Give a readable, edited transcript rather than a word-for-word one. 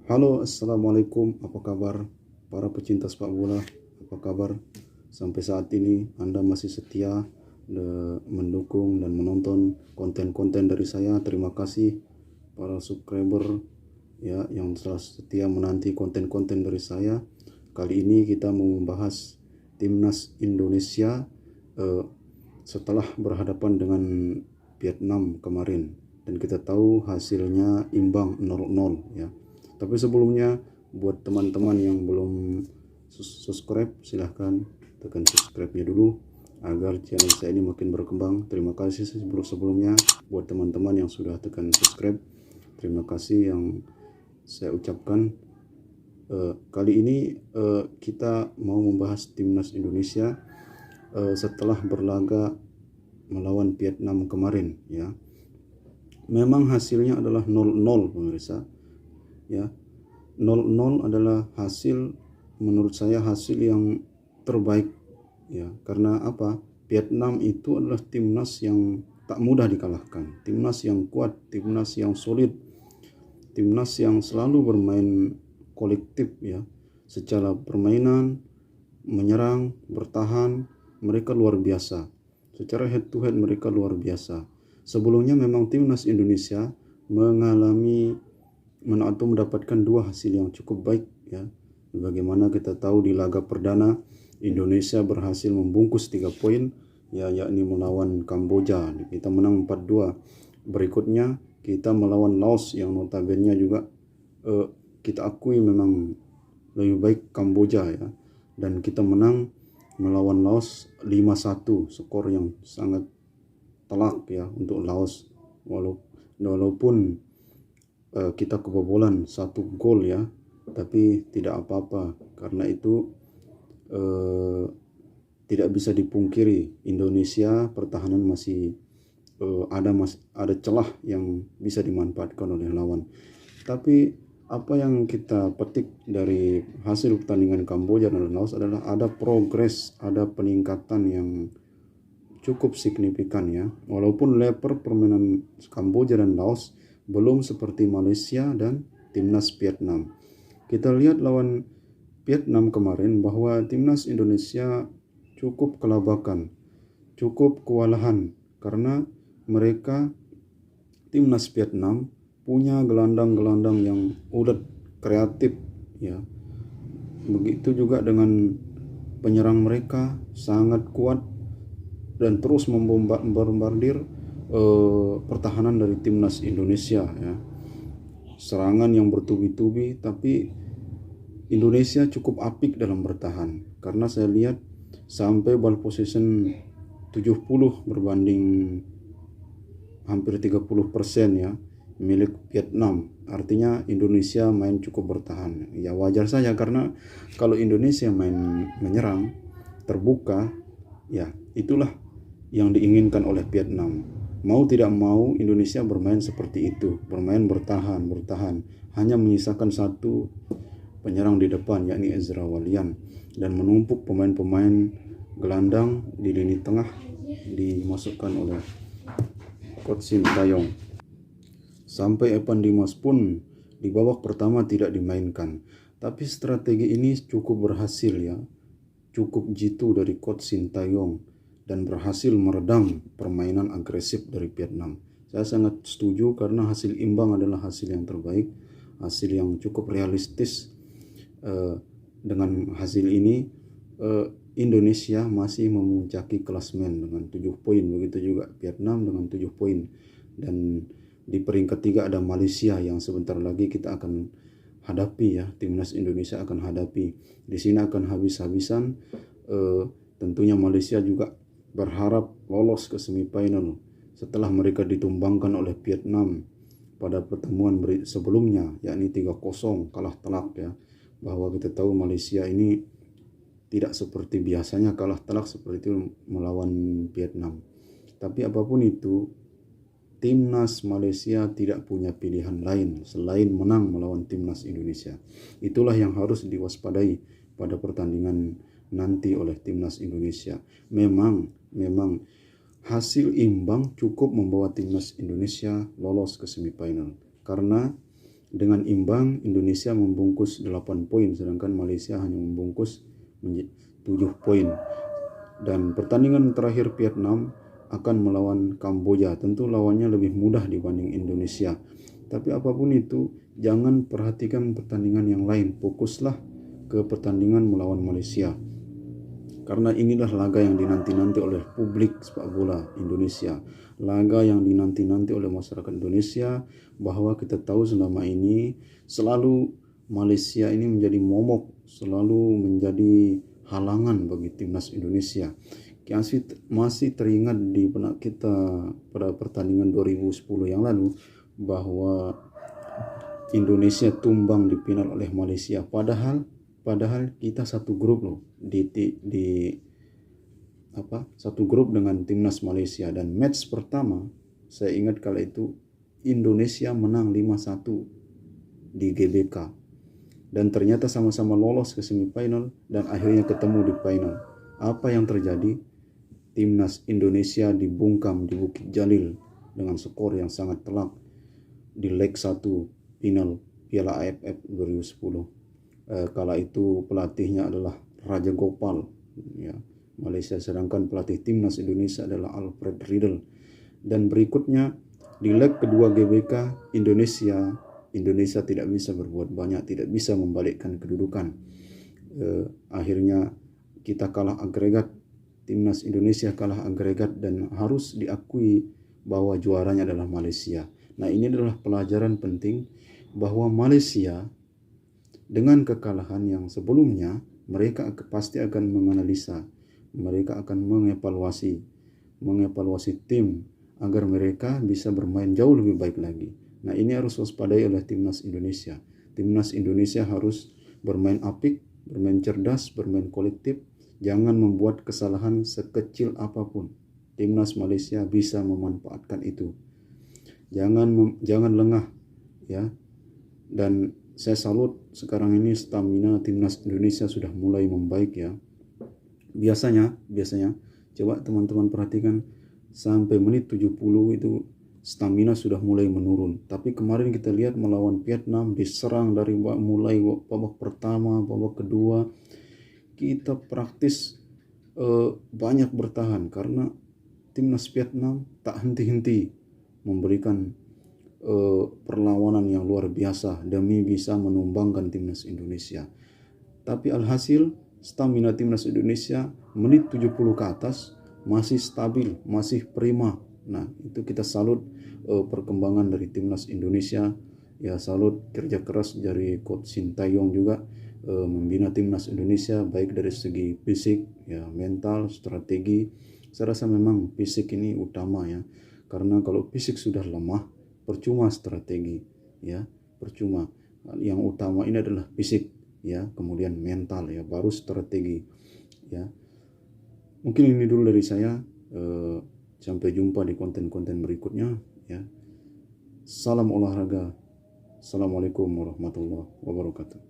Halo, Assalamualaikum. Apa kabar para pecinta sepak bola? Apa kabar? Sampai saat ini Anda masih setia mendukung dan menonton konten-konten dari saya. Terima kasih para subscriber ya yang telah setia menanti konten-konten dari saya. Kali ini kita mau membahas timnas Indonesia setelah berhadapan dengan Vietnam kemarin, dan kita tahu hasilnya imbang 0-0 ya. Tapi sebelumnya, buat teman-teman yang belum subscribe, silahkan tekan subscribe-nya dulu agar channel saya ini makin berkembang. Terima kasih sebelumnya buat teman-teman yang sudah tekan subscribe. Terima kasih yang saya ucapkan. Kali ini kita mau membahas timnas Indonesia setelah berlaga melawan Vietnam kemarin ya. Memang hasilnya adalah 0-0 pemirsa. Ya, 0-0 adalah hasil, menurut saya hasil yang terbaik ya. Karena apa? Vietnam itu adalah timnas yang tak mudah dikalahkan, timnas yang kuat, timnas yang solid, timnas yang selalu bermain kolektif ya. Secara permainan, menyerang, bertahan, mereka luar biasa. Secara head to head mereka luar biasa. Sebelumnya memang timnas Indonesia mengalami atau mendapatkan dua hasil yang cukup baik ya. Bagaimana kita tahu di laga perdana Indonesia berhasil membungkus 3 poin ya, yakni melawan Kamboja, kita menang 4-2. Berikutnya kita melawan Laos yang notabene juga kita akui memang lebih baik Kamboja ya, dan kita menang melawan Laos 5-1, skor yang sangat telak ya untuk Laos, walaupun kita kebobolan 1 gol ya, tapi tidak apa-apa karena itu tidak bisa dipungkiri Indonesia pertahanan masih ada celah yang bisa dimanfaatkan oleh lawan. Tapi apa yang kita petik dari hasil pertandingan Kamboja dan Laos adalah ada progres, ada peningkatan yang cukup signifikan ya. Walaupun level permainan Kamboja dan Laos belum seperti Malaysia dan timnas Vietnam. Kita lihat lawan Vietnam kemarin bahwa timnas Indonesia cukup kelabakan, cukup kewalahan karena mereka, timnas Vietnam, punya gelandang-gelandang yang ulet, kreatif ya. Begitu juga dengan penyerang mereka sangat kuat dan terus membombardir pertahanan dari timnas Indonesia ya. Serangan yang bertubi-tubi, tapi Indonesia cukup apik dalam bertahan karena saya lihat sampai ball possession 70 berbanding hampir 30% ya milik Vietnam. Artinya Indonesia main cukup bertahan. Ya wajar saja karena kalau Indonesia main menyerang terbuka ya itulah yang diinginkan oleh Vietnam. Mau tidak mau Indonesia bermain seperti itu, bermain bertahan, hanya menyisakan satu penyerang di depan yakni Ezra Walian, dan menumpuk pemain-pemain gelandang di lini tengah dimasukkan oleh Coach Sintayong. Sampai Evan Dimas pun di babak pertama tidak dimainkan. Tapi strategi ini cukup berhasil ya, cukup jitu dari Coach Sintayong dan berhasil meredam permainan agresif dari Vietnam. Saya sangat setuju karena hasil imbang adalah hasil yang terbaik, hasil yang cukup realistis. Dengan hasil ini Indonesia masih memuncaki klasemen dengan 7 poin, begitu juga Vietnam dengan 7 poin. Dan di peringkat 3 ada Malaysia yang sebentar lagi kita akan hadapi ya, timnas Indonesia akan hadapi. Di sini akan habis-habisan. Tentunya Malaysia juga berharap lolos ke semifinal setelah mereka ditumbangkan oleh Vietnam pada pertemuan sebelumnya yakni 3-0, kalah telak ya. Bahwa kita tahu Malaysia ini tidak seperti biasanya kalah telak seperti itu melawan Vietnam. Tapi apapun itu, timnas Malaysia tidak punya pilihan lain selain menang melawan timnas Indonesia. Itulah yang harus diwaspadai pada pertandingan nanti oleh timnas Indonesia. Memang hasil imbang cukup membawa timnas Indonesia lolos ke semifinal karena Dengan imbang, Indonesia membungkus 8 poin, sedangkan Malaysia hanya membungkus 7 poin. Dan pertandingan terakhir Vietnam akan melawan Kamboja. Tentu lawannya lebih mudah dibanding Indonesia. Tapi apapun itu, jangan perhatikan pertandingan yang lain. Fokuslah ke pertandingan melawan Malaysia. Karena inilah laga yang dinanti-nanti oleh publik sepak bola Indonesia. Laga yang dinanti-nanti oleh masyarakat Indonesia, bahwa kita tahu selama ini selalu Malaysia ini menjadi momok, selalu menjadi halangan bagi timnas Indonesia. Masih teringat di benak kita pada pertandingan 2010 yang lalu bahwa Indonesia tumbang di final oleh Malaysia. Padahal kita satu grup loh satu grup dengan timnas Malaysia, dan match pertama saya ingat kala itu Indonesia menang 5-1 di GBK, dan ternyata sama-sama lolos ke semifinal dan akhirnya ketemu di final. Apa yang terjadi? Timnas Indonesia dibungkam di Bukit Jalil dengan skor yang sangat telak di leg 1 final Piala AFF 2010. Kala itu pelatihnya adalah Raja Gopal, ya, Malaysia, sedangkan pelatih timnas Indonesia adalah Alfred Riedel. Dan berikutnya di leg kedua GBK Indonesia tidak bisa berbuat banyak, tidak bisa membalikkan kedudukan. Akhirnya kita kalah agregat, timnas Indonesia kalah agregat, dan harus diakui bahwa juaranya adalah Malaysia. Nah, ini adalah pelajaran penting bahwa Malaysia dengan kekalahan yang sebelumnya, mereka pasti akan menganalisa, mereka akan mengevaluasi tim agar mereka bisa bermain jauh lebih baik lagi. Nah, ini harus waspadai oleh timnas Indonesia. Timnas Indonesia harus bermain apik, bermain cerdas, bermain kolektif, jangan membuat kesalahan sekecil apapun. Timnas Malaysia bisa memanfaatkan itu. Jangan lengah, ya. Dan saya salut sekarang ini stamina timnas Indonesia sudah mulai membaik, ya. Biasanya coba teman-teman perhatikan sampai menit 70 itu stamina sudah mulai menurun. Tapi kemarin kita lihat melawan Vietnam, diserang dari mulai babak pertama, babak kedua, kita praktis banyak bertahan karena timnas Vietnam tak henti-henti memberikan perlawanan yang luar biasa demi bisa menumbangkan timnas Indonesia. Tapi alhasil stamina timnas Indonesia menit 70 ke atas masih stabil, masih prima. Nah, itu kita salut perkembangan dari timnas Indonesia. Ya, salut kerja keras dari coach Sintayong juga membina timnas Indonesia baik dari segi fisik, ya, mental, strategi. Saya rasa memang fisik ini utama, ya. Karena kalau fisik sudah lemah, percuma strategi, ya, percuma. Yang utama ini adalah fisik, ya, kemudian mental, ya, baru strategi, ya. Mungkin ini dulu dari saya. Sampai jumpa di konten-konten berikutnya, ya. Salam olahraga. Assalamualaikum warahmatullahi wabarakatuh.